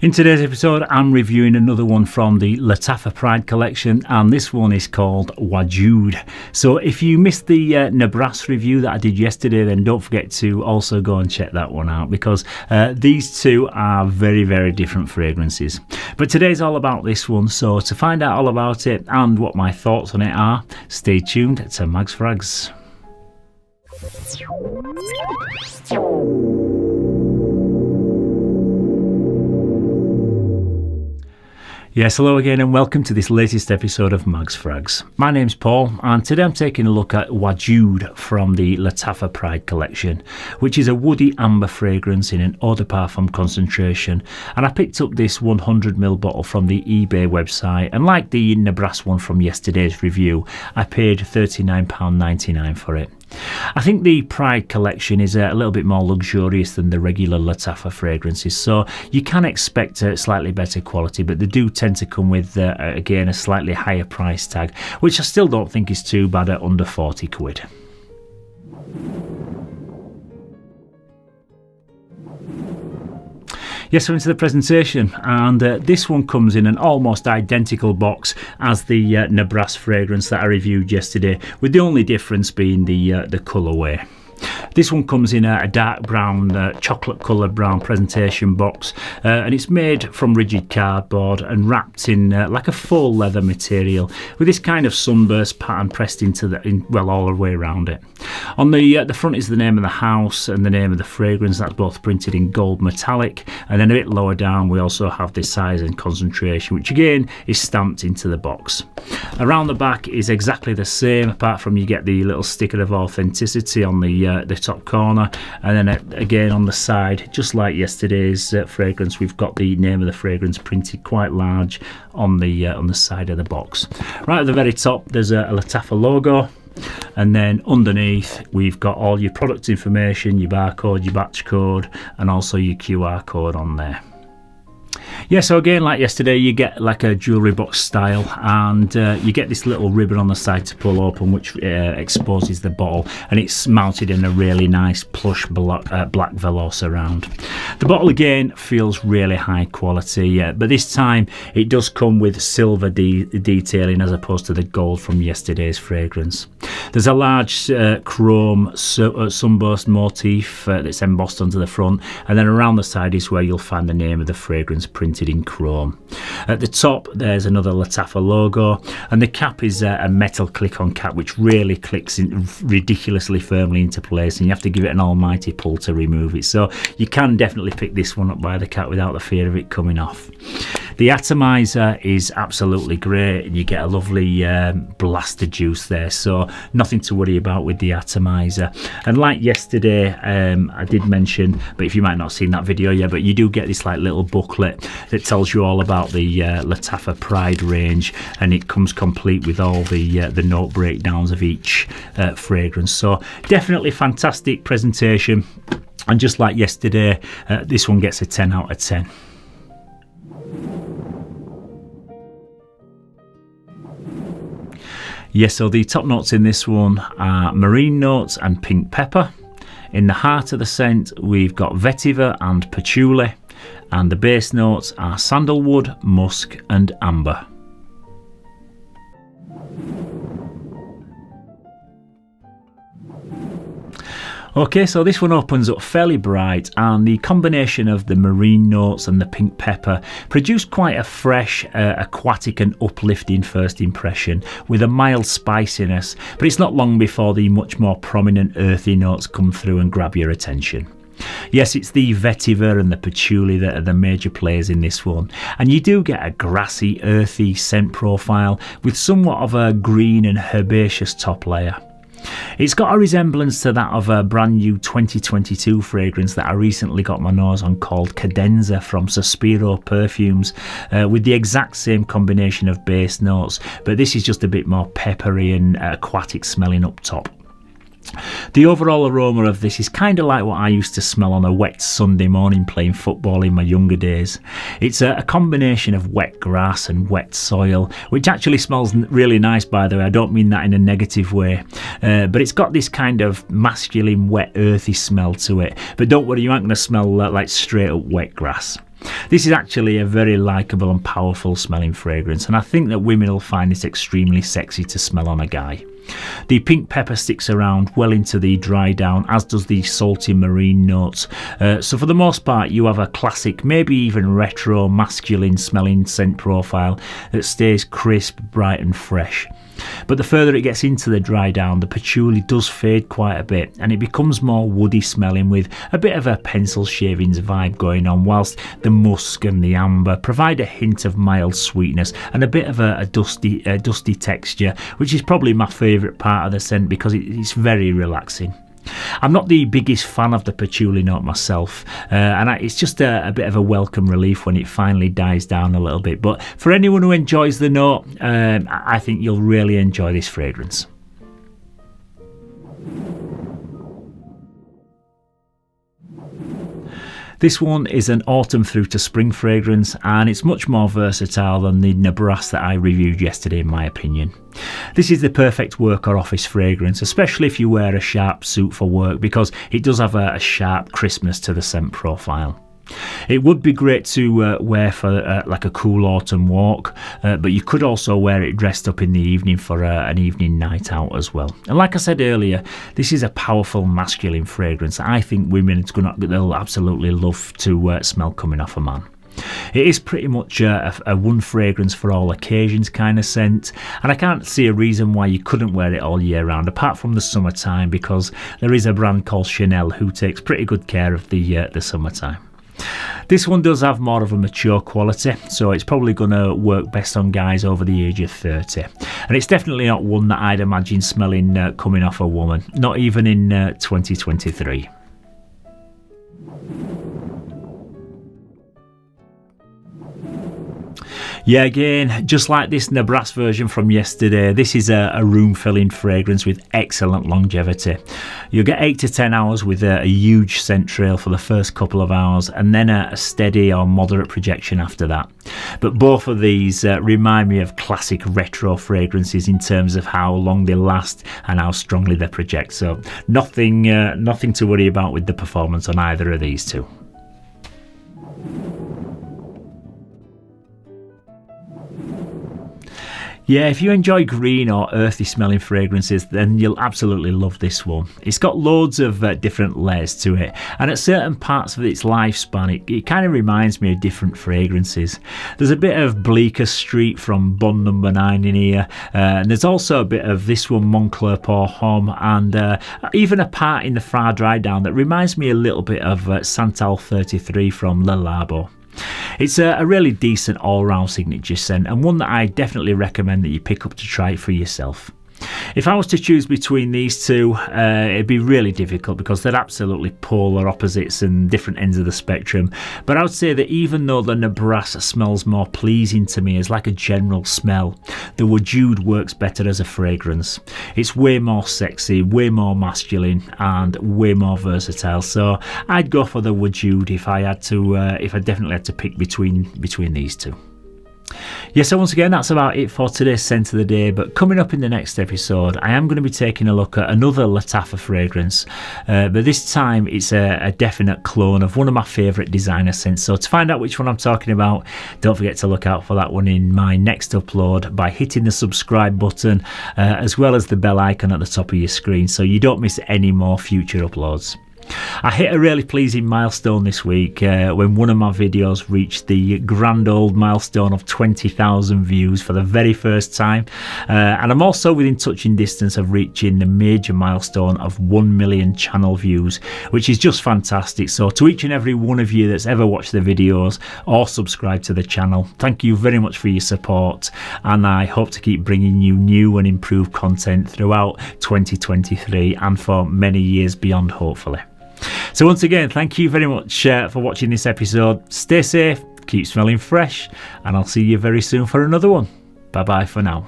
In today's episode, I'm reviewing another one from the Lattafa Pride collection, and this one is called Wajood. So if you missed the Nebraska review that I did yesterday, then don't forget to also go and check that one out, because these two are very, very different fragrances. But today's all about this one, so to find out all about it and what my thoughts on it are, stay tuned to Mags Frags. Yes, hello again and welcome to this latest episode of Mags Frags. My name's Paul and today I'm taking a look at Wajood from the Lattafa Pride collection, which is a woody amber fragrance in an eau de parfum concentration, and I picked up this 100ml bottle from the eBay website, and like the Nebraska one from yesterday's review, I paid £39.99 for it. I think the Pride collection is a little bit more luxurious than the regular Lattafa fragrances, so you can expect a slightly better quality, but they do tend to come with, again, a slightly higher price tag, which I still don't think is too bad at under 40 quid. Yes, so into the presentation, and this one comes in an almost identical box as the Nebraska fragrance that I reviewed yesterday, with the only difference being the colourway. This one comes in a dark brown, chocolate coloured brown presentation box, and it's made from rigid cardboard and wrapped in like a faux leather material, with this kind of sunburst pattern pressed into all the way around it. On the front is the name of the house and the name of the fragrance. That's both printed in gold metallic, and then a bit lower down we also have the size and concentration, which again is stamped into the box. Around the back is exactly the same, apart from you get the little sticker of authenticity on the top corner, and then again on the side, just like yesterday's fragrance, we've got the name of the fragrance printed quite large on the side of the box. Right at the very top there's a Lattafa logo, and then underneath we've got all your product information, your barcode, your batch code, and also your QR code on there. Yeah, so again, like yesterday, you get like a jewellery box style, and you get this little ribbon on the side to pull open, which exposes the bottle, and it's mounted in a really nice plush black velour surround. The bottle again feels really high quality, but this time it does come with silver detailing as opposed to the gold from yesterday's fragrance. There's a large chrome sunburst motif that's embossed onto the front, and then around the side is where you'll find the name of the fragrance printed in chrome. At the top there's another Lattafa logo, and the cap is a metal click-on cap which really clicks in ridiculously firmly into place, and you have to give it an almighty pull to remove it, so you can definitely pick this one up by the cap without the fear of it coming off. The atomizer is absolutely great, and you get a lovely blaster juice there, so nothing to worry about with the atomizer. And like yesterday, I did mention, but if you might not have seen that video yet, but you do get this like little booklet that tells you all about the Lattafa Pride range, and it comes complete with all the note breakdowns of each fragrance. So definitely fantastic presentation, and just like yesterday, this one gets a 10 out of 10. Yes, so the top notes in this one are marine notes and pink pepper. In the heart of the scent we've got vetiver and patchouli, and the base notes are sandalwood, musk and amber. Okay, so this one opens up fairly bright, and the combination of the marine notes and the pink pepper produce quite a fresh, aquatic and uplifting first impression with a mild spiciness, but it's not long before the much more prominent earthy notes come through and grab your attention. Yes, it's the vetiver and the patchouli that are the major players in this one, and you do get a grassy, earthy scent profile with somewhat of a green and herbaceous top layer. It's got a resemblance to that of a brand new 2022 fragrance that I recently got my nose on called Cadenza from Sospiro Perfumes, with the exact same combination of base notes, but this is just a bit more peppery and aquatic smelling up top. The overall aroma of this is kind of like what I used to smell on a wet Sunday morning playing football in my younger days. It's a combination of wet grass and wet soil, which actually smells really nice, by the way. I don't mean that in a negative way, but it's got this kind of masculine, wet, earthy smell to it. But don't worry, you aren't going to smell like straight up wet grass. This is actually a very likeable and powerful smelling fragrance, and I think that women will find it extremely sexy to smell on a guy. The pink pepper sticks around well into the dry down, as does the salty marine notes. So for the most part you have a classic, maybe even retro, masculine smelling scent profile that stays crisp, bright and fresh. But the further it gets into the dry down, the patchouli does fade quite a bit and it becomes more woody smelling, with a bit of a pencil shavings vibe going on, whilst the musk and the amber provide a hint of mild sweetness and a bit of a dusty texture, which is probably my favourite part of the scent because it's very relaxing. I'm not the biggest fan of the patchouli note myself, and it's just a bit of a welcome relief when it finally dies down a little bit, but for anyone who enjoys the note, I think you'll really enjoy this fragrance. This one is an autumn through to spring fragrance, and it's much more versatile than the Nebraska that I reviewed yesterday in my opinion. This is the perfect work or office fragrance, especially if you wear a sharp suit for work, because it does have a sharp crispness to the scent profile. It would be great to wear for like a cool autumn walk, but you could also wear it dressed up in the evening for an evening night out as well. And like I said earlier, this is a powerful masculine fragrance. I think women they'll absolutely love to smell coming off a man. It is pretty much a one fragrance for all occasions kind of scent, and I can't see a reason why you couldn't wear it all year round apart from the summertime, because there is a brand called Chanel who takes pretty good care of the summertime. This one does have more of a mature quality, so it's probably going to work best on guys over the age of 30. And it's definitely not one that I'd imagine smelling coming off a woman, not even in 2023. Yeah, again, just like this Nebraska version from yesterday, this is a room-filling fragrance with excellent longevity. You'll get 8 to 10 hours with a huge scent trail for the first couple of hours, and then a steady or moderate projection after that. But both of these remind me of classic retro fragrances in terms of how long they last and how strongly they project. So nothing to worry about with the performance on either of these two. Yeah, if you enjoy green or earthy smelling fragrances, then you'll absolutely love this one. It's got loads of different layers to it, and at certain parts of its lifespan it kind of reminds me of different fragrances. There's a bit of Bleecker Street from Bond Number 9 in here, and there's also a bit of this one, Moncler Pour Homme, and even a part in the far dry down that reminds me a little bit of Santal 33 from Le Labo. It's a really decent all-round signature scent, and one that I definitely recommend that you pick up to try it for yourself. If I was to choose between these two, it'd be really difficult because they're absolutely polar opposites and different ends of the spectrum. But I would say that even though the Nebraska smells more pleasing to me as like a general smell, the Wajood works better as a fragrance. It's way more sexy, way more masculine, and way more versatile. So I'd go for the Wajood if I definitely had to pick between these two. Yeah, so once again, that's about it for today's scent of the day, but coming up in the next episode, I am going to be taking a look at another Lattafa fragrance, but this time it's a definite clone of one of my favourite designer scents. So to find out which one I'm talking about, don't forget to look out for that one in my next upload by hitting the subscribe button, as well as the bell icon at the top of your screen, so you don't miss any more future uploads. I hit a really pleasing milestone this week when one of my videos reached the grand old milestone of 20,000 views for the very first time, and I'm also within touching distance of reaching the major milestone of 1 million channel views, which is just fantastic. So to each and every one of you that's ever watched the videos or subscribed to the channel, thank you very much for your support, and I hope to keep bringing you new and improved content throughout 2023 and for many years beyond, hopefully. So once again, thank you very much for watching this episode. Stay safe, keep smelling fresh, and I'll see you very soon for another one. Bye bye for now.